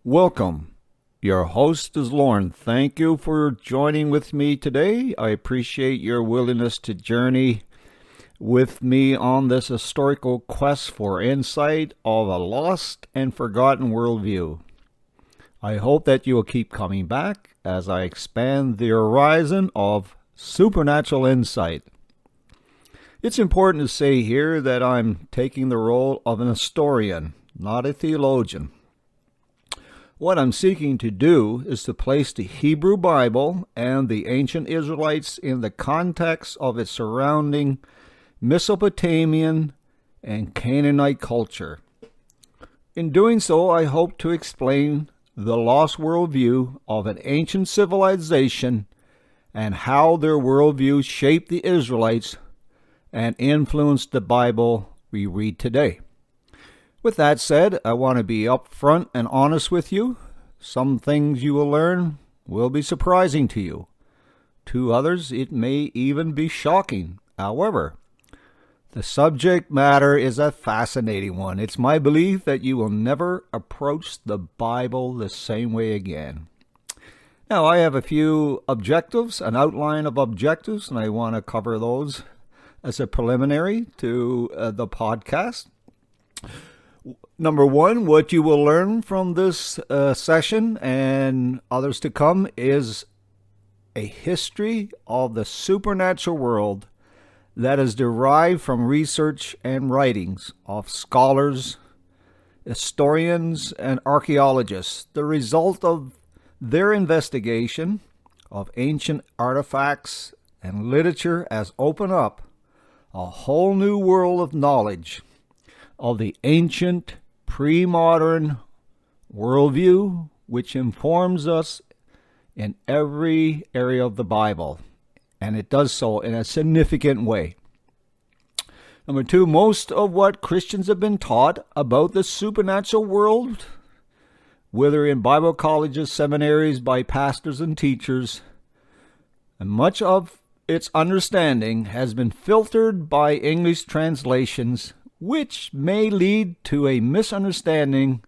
Welcome. Your host is Lauren. Thank you for joining with me today. I appreciate your willingness to journey with me on this historical quest for insight of a lost and forgotten worldview. I hope that you will keep coming back as I expand the horizon of supernatural insight. It's important to say here that I'm taking the role of an historian, not a theologian. What I'm seeking to do is to place the Hebrew Bible and the ancient Israelites in the context of its surrounding Mesopotamian and Canaanite culture. In doing so, I hope to explain the lost worldview of an ancient civilization and how their worldview shaped the Israelites and influenced the Bible we read today. With that said, I want to be upfront and honest with you. Some things you will learn will be surprising to you. To others, it may even be shocking. However, the subject matter is a fascinating one. It's my belief that you will never approach the Bible the same way again. Now, I have a few objectives, an outline of objectives, and I want to cover those as a preliminary to the podcast. Number one, what you will learn from this session and others to come is a history of the supernatural world that is derived from research and writings of scholars, historians, and archaeologists, the result of their investigation of ancient artifacts and literature has opened up a whole new world of knowledge of the ancient pre-modern worldview, which informs us in every area of the Bible, and it does so in a significant way. Number two, most of what Christians have been taught about the supernatural world, whether in Bible colleges, seminaries, by pastors and teachers, and much of its understanding has been filtered by English translations, which may lead to a misunderstanding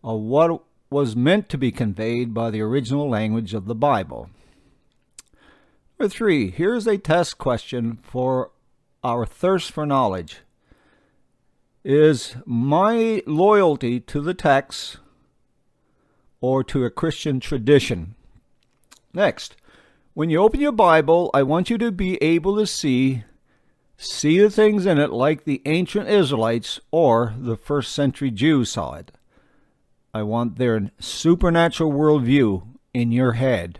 of what was meant to be conveyed by the original language of the Bible. Number three, here's a test question for our thirst for knowledge. Is my loyalty to the text or to a Christian tradition? Next, when you open your Bible, I want you to be able to see the things in it like the ancient Israelites or the first century Jews saw it. I want their supernatural worldview in your head,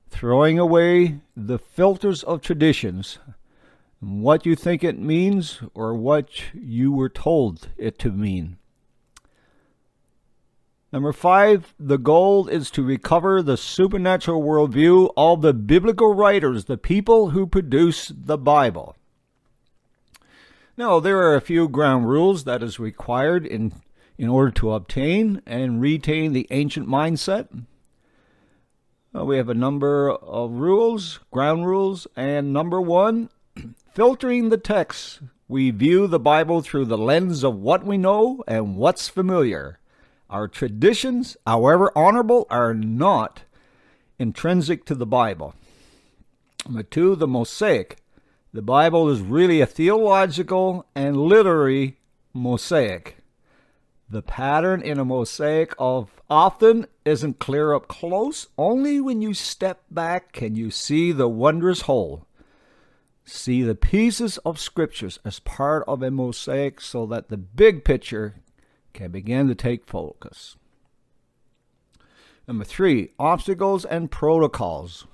throwing away the filters of traditions, what you think it means or what you were told it to mean. Number five, the goal is to recover the supernatural worldview of the biblical writers, the people who produced the Bible. Now, there are a few ground rules that is required in order to obtain and retain the ancient mindset. We have a number of rules, ground rules, and number one, filtering the text. We view the Bible through the lens of what we know and what's familiar. Our traditions, however honorable, are not intrinsic to the Bible. Number two, the mosaic. The Bible is really a theological and literary mosaic. The pattern in a mosaic often isn't clear up close. Only when you step back can you see the wondrous whole. See the pieces of scriptures as part of a mosaic so that the big picture can begin to take focus. Number three, obstacles and protocols.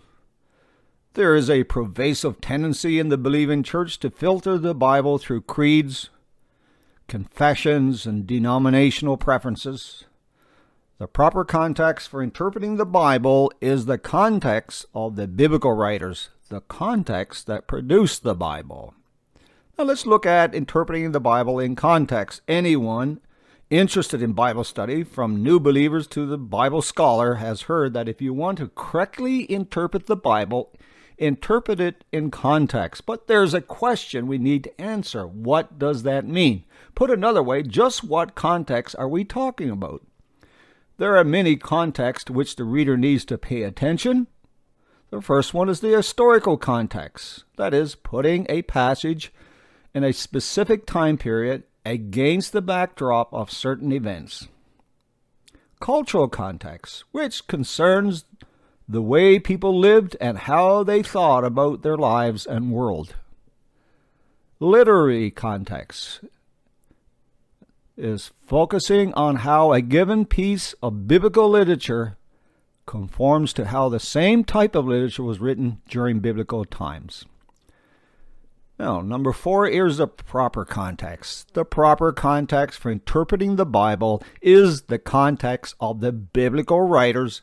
There is a pervasive tendency in the believing church to filter the Bible through creeds, confessions, and denominational preferences. The proper context for interpreting the Bible is the context of the biblical writers, the context that produced the Bible. Now let's look at interpreting the Bible in context. Anyone interested in Bible study, from new believers to the Bible scholar, has heard that if you want to correctly interpret the Bible, interpret it in context. But there's a question we need to answer. What does that mean? Put another way, just what context are we talking about? There are many contexts to which the reader needs to pay attention. The first one is the historical context, that is, putting a passage in a specific time period against the backdrop of certain events. Cultural context, which concerns the way people lived and how they thought about their lives and world. Literary context is focusing on how a given piece of biblical literature conforms to how the same type of literature was written during biblical times. Now, number 4 is the proper context. The proper context for interpreting the Bible is the context of the biblical writers,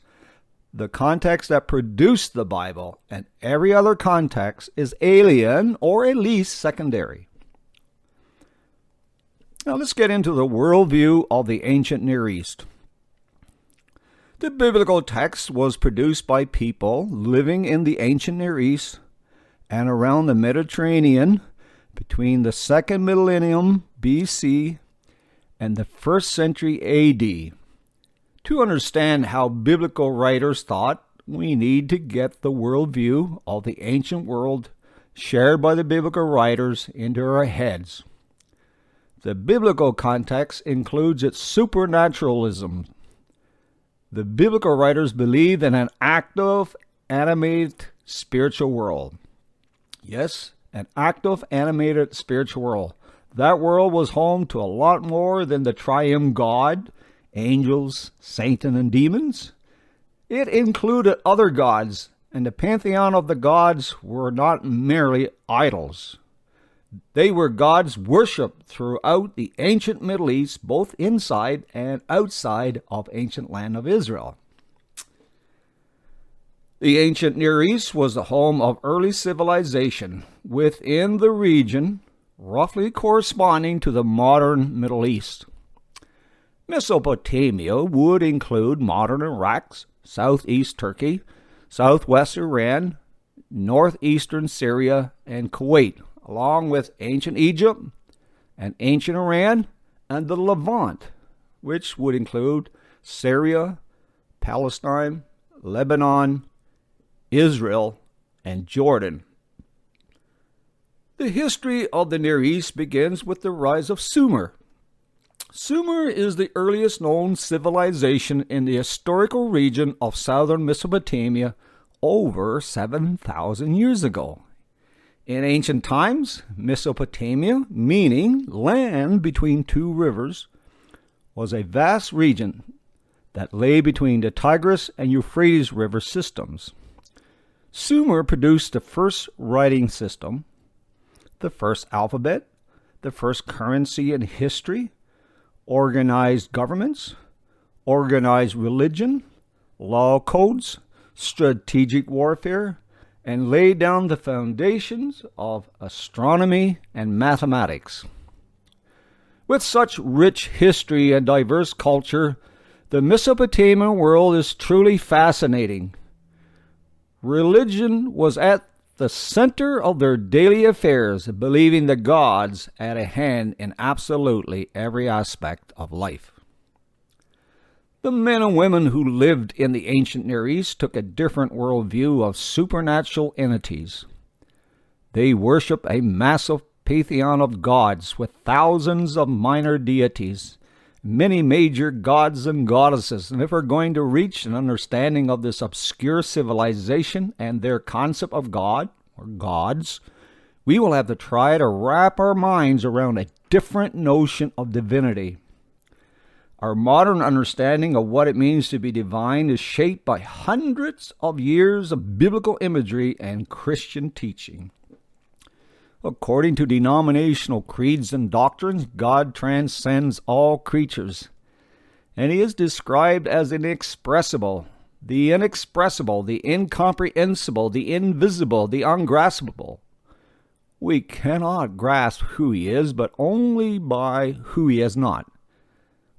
the context that produced the Bible, and every other context is alien or at least secondary. Now let's get into the worldview of the ancient Near East. The biblical text was produced by people living in the ancient Near East and around the Mediterranean between the 2nd millennium BC and the 1st century AD. To understand how biblical writers thought, we need to get the worldview of the ancient world shared by the biblical writers into our heads. The biblical context includes its supernaturalism. The biblical writers believed in an active, animated spiritual world. Yes, an active, animated spiritual world. That world was home to a lot more than the triune God, angels, Satan, and demons. It included other gods, and the pantheon of the gods were not merely idols. They were gods worshipped throughout the ancient Middle East, both inside and outside of ancient land of Israel. The ancient Near East was the home of early civilization within the region, roughly corresponding to the modern Middle East. Mesopotamia would include modern Iraq, southeast Turkey, southwest Iran, northeastern Syria, and Kuwait, along with ancient Egypt and ancient Iran and the Levant, which would include Syria, Palestine, Lebanon, Israel, and Jordan. The history of the Near East begins with the rise of Sumer. Sumer is the earliest known civilization in the historical region of southern Mesopotamia over 7,000 years ago. In ancient times, Mesopotamia, meaning land between two rivers, was a vast region that lay between the Tigris and Euphrates river systems. Sumer produced the first writing system, the first alphabet, the first currency in history, organized governments, organized religion, law codes, strategic warfare, and laid down the foundations of astronomy and mathematics. With such rich history and diverse culture, the Mesopotamian world is truly fascinating. Religion was at the center of their daily affairs, believing the gods had a hand in absolutely every aspect of life. The men and women who lived in the ancient Near East took a different worldview of supernatural entities. They worship a massive pantheon of gods with thousands of minor deities, many major gods and goddesses. And if we're going to reach an understanding of this obscure civilization and their concept of God or gods, we will have to try to wrap our minds around a different notion of divinity. Our modern understanding of what it means to be divine is shaped by hundreds of years of biblical imagery and Christian teaching. According to denominational creeds and doctrines, God transcends all creatures, and He is described as inexpressible, the incomprehensible, the invisible, the ungraspable. We cannot grasp who He is, but only by who He is not.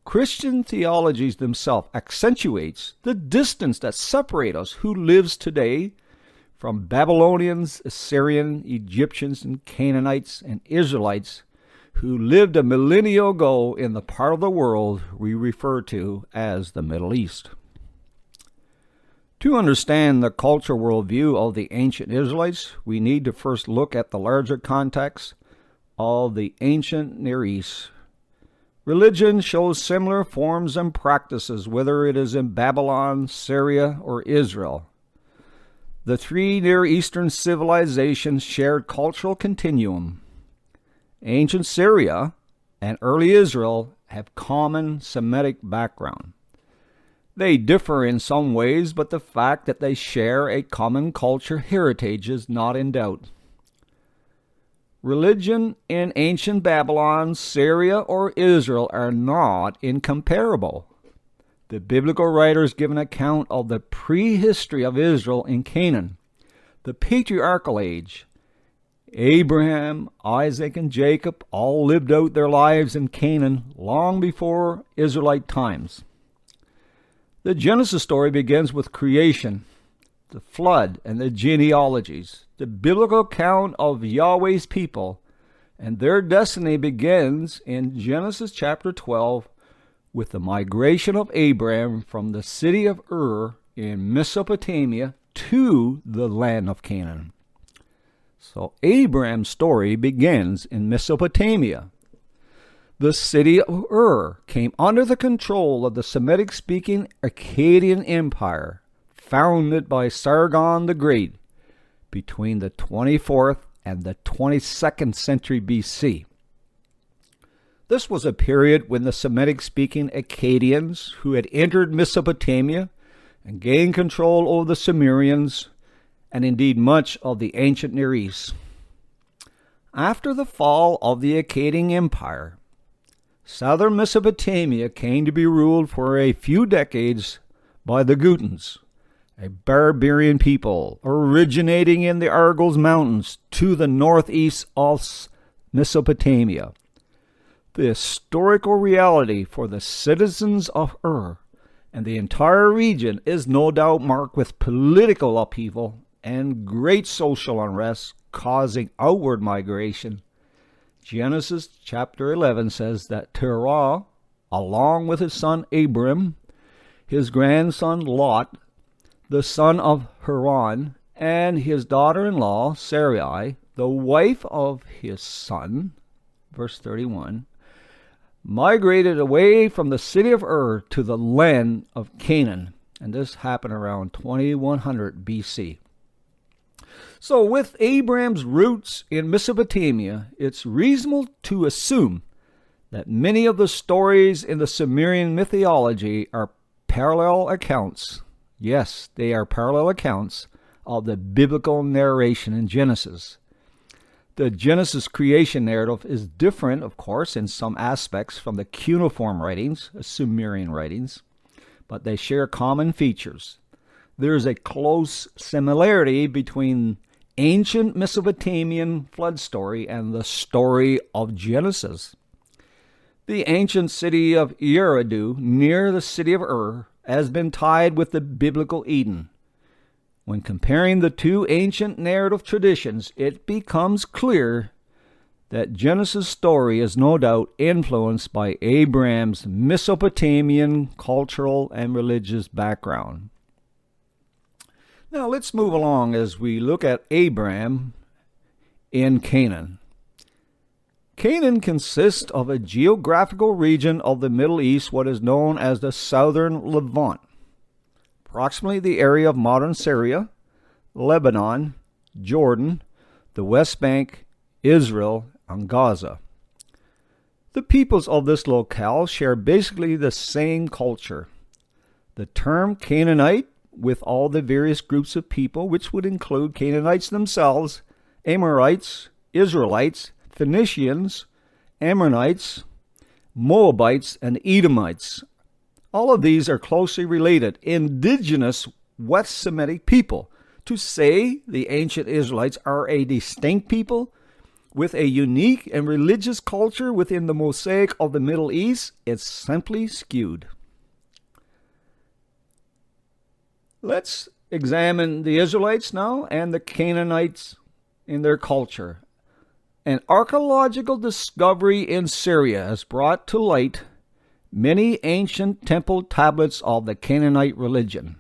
Christian theologies themselves accentuates the distance that separates us who lives today from Babylonians, Assyrian, Egyptians, and Canaanites and Israelites who lived a millennia ago in the part of the world we refer to as the Middle East. To understand the cultural worldview of the ancient Israelites, we need to first look at the larger context of the ancient Near East. Religion shows similar forms and practices, whether it is in Babylon, Syria, or Israel. The three Near Eastern civilizations shared cultural continuum. Ancient Syria and early Israel have common Semitic background. They differ in some ways, but the fact that they share a common culture heritage is not in doubt. Religion in ancient Babylon, Syria, or Israel are not incomparable. The biblical writers give an account of the prehistory of Israel in Canaan, the patriarchal age. Abraham, Isaac, and Jacob all lived out their lives in Canaan long before Israelite times. The Genesis story begins with creation, the flood, and the genealogies. The biblical account of Yahweh's people and their destiny begins in Genesis chapter 12 with the migration of Abraham from the city of Ur in Mesopotamia to the land of Canaan. So Abraham's story begins in Mesopotamia. The city of Ur came under the control of the Semitic-speaking Akkadian Empire, founded by Sargon the Great between the 24th and the 22nd century BC. This was a period when the Semitic-speaking Akkadians, who had entered Mesopotamia and gained control over the Sumerians, and indeed much of the ancient Near East. After the fall of the Akkadian Empire, southern Mesopotamia came to be ruled for a few decades by the Gutans, a barbarian people originating in the Argos Mountains to the northeast of Mesopotamia. The historical reality for the citizens of Ur and the entire region is no doubt marked with political upheaval and great social unrest causing outward migration. Genesis chapter 11 says that Terah, along with his son Abram, his grandson Lot, the son of Haran, and his daughter-in-law Sarai, the wife of his son, verse 31, migrated away from the city of Ur to the land of Canaan. And this happened around 2100 BC. So with Abraham's roots in Mesopotamia, it's reasonable to assume that many of the stories in the Sumerian mythology are parallel accounts. Yes, they are parallel accounts of the biblical narration in Genesis. The Genesis creation narrative is different, of course, in some aspects from the cuneiform writings, Sumerian writings, but they share common features. There is a close similarity between ancient Mesopotamian flood story and the story of Genesis. The ancient city of Eridu, near the city of Ur, has been tied with the biblical Eden. When comparing the two ancient narrative traditions, it becomes clear that Genesis' story is no doubt influenced by Abraham's Mesopotamian cultural and religious background. Now let's move along as we look at Abraham in Canaan. Canaan consists of a geographical region of the Middle East, what is known as the Southern Levant, approximately the area of modern Syria, Lebanon, Jordan, the West Bank, Israel, and Gaza. The peoples of this locale share basically the same culture. The term Canaanite, with all the various groups of people, which would include Canaanites themselves, Amorites, Israelites, Phoenicians, Ammonites, Moabites, and Edomites. All of these are closely related, indigenous West Semitic people. To say the ancient Israelites are a distinct people with a unique and religious culture within the mosaic of the Middle East is simply skewed. Let's examine the Israelites now and the Canaanites in their culture. An archaeological discovery in Syria has brought to light many ancient temple tablets of the Canaanite religion.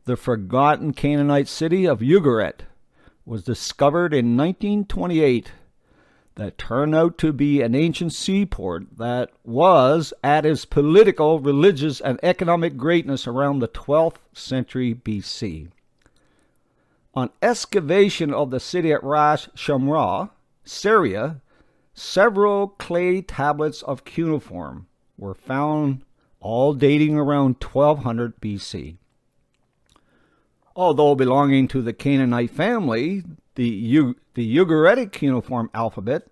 The forgotten Canaanite city of Ugarit was discovered in 1928 that turned out to be an ancient seaport that was at its political, religious, and economic greatness around the 12th century BC. On excavation of the city at Ras Shamra, Syria, several clay tablets of cuneiform were found, all dating around 1200 BC. Although belonging to the Canaanite family, the Ugaritic cuneiform alphabet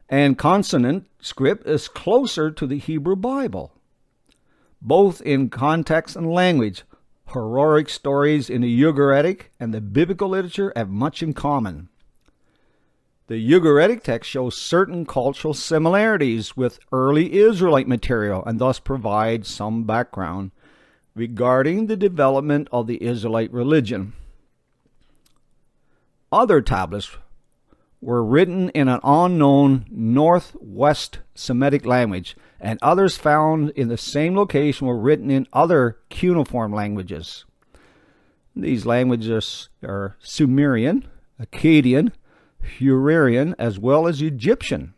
and consonant script is closer to the Hebrew Bible. Both in context and language, heroic stories in the Ugaritic and the biblical literature have much in common. The Ugaritic text shows certain cultural similarities with early Israelite material and thus provides some background regarding the development of the Israelite religion. Other tablets were written in an unknown Northwest Semitic language, and others found in the same location were written in other cuneiform languages. These languages are Sumerian, Akkadian, Hurarian, as well as Egyptian.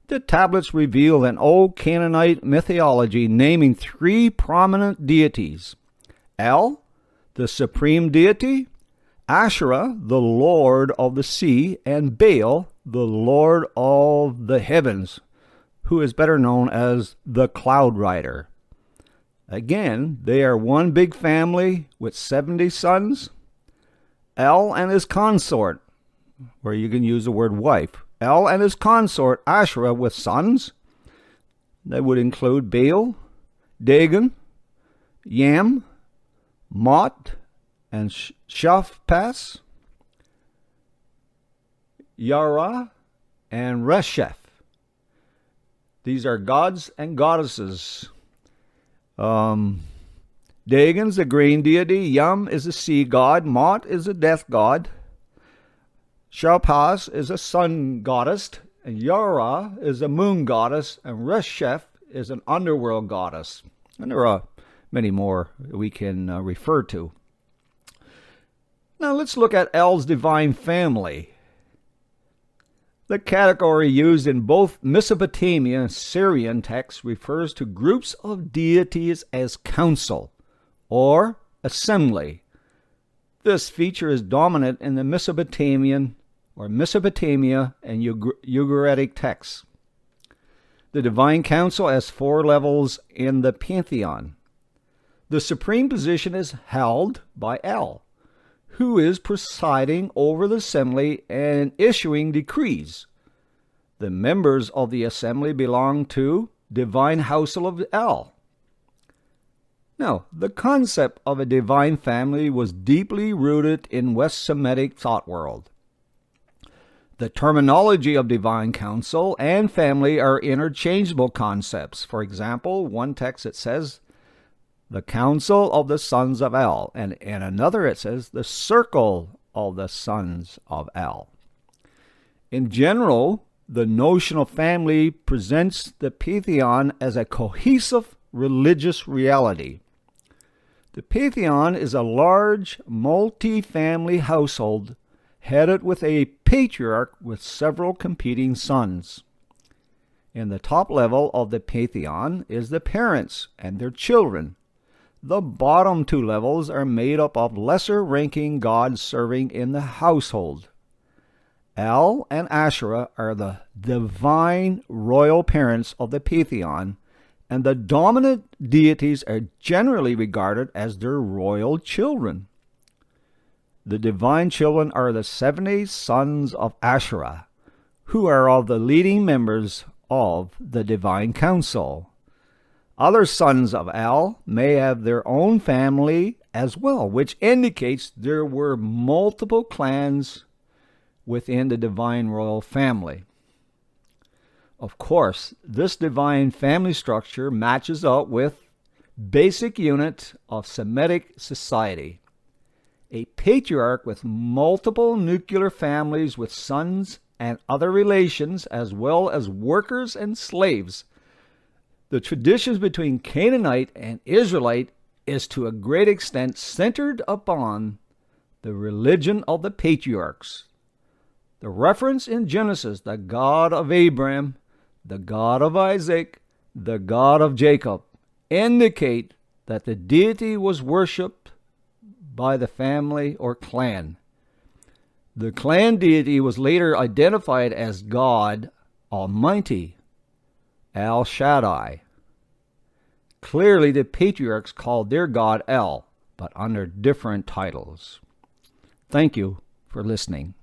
The tablets reveal an old Canaanite mythology naming three prominent deities: El, the supreme deity; Asherah, the lord of the sea; and Baal, the lord of the heavens, who is better known as the cloud rider. Again, they are one big family with 70 sons. El and his consort, where you can use the word wife. El and his consort Asherah with sons. They would include Baal, Dagon, Yam, Mot, and Shaphat, Yara, and Resheph. These are gods and goddesses. Dagon's the grain deity. Yam is a sea god. Mot is a death god. Shaphat is a sun goddess, and Yara is a moon goddess, and Resheph is an underworld goddess. And there are many more we can refer to. Now let's look at El's divine family. The category used in both Mesopotamian and Syrian texts refers to groups of deities as council or assembly. This feature is dominant in the Mesopotamian or Mesopotamia and Ugaritic texts. The divine council has 4 levels in the pantheon. The supreme position is held by El, who is presiding over the assembly and issuing decrees. The members of the assembly belong to divine household of El. Now, the concept of a divine family was deeply rooted in West Semitic thought world. The terminology of divine council and family are interchangeable concepts. For example, one text it says, the council of the sons of El, and in another it says, the circle of the sons of El. In general, the notion of family presents the pantheon as a cohesive religious reality. The pantheon is a large, multi-family household headed with a patriarch with several competing sons. In the top level of the pantheon is the parents and their children. The bottom 2 levels are made up of lesser-ranking gods serving in the household. El and Asherah are the divine royal parents of the pantheon, and the dominant deities are generally regarded as their royal children. The divine children are the 70 sons of Asherah, who are all the leading members of the divine council. Other sons of El may have their own family as well, which indicates there were multiple clans within the divine royal family. Of course, this divine family structure matches up with basic unit of Semitic society. A patriarch with multiple nuclear families with sons and other relations, as well as workers and slaves. The traditions between Canaanite and Israelite is to a great extent centered upon the religion of the patriarchs. The reference in Genesis, the God of Abraham, the God of Isaac, the God of Jacob, indicate that the deity was worshipped by the family or clan. The clan deity was later identified as God Almighty, El Shaddai. Clearly, the patriarchs called their God El, but under different titles. Thank you for listening.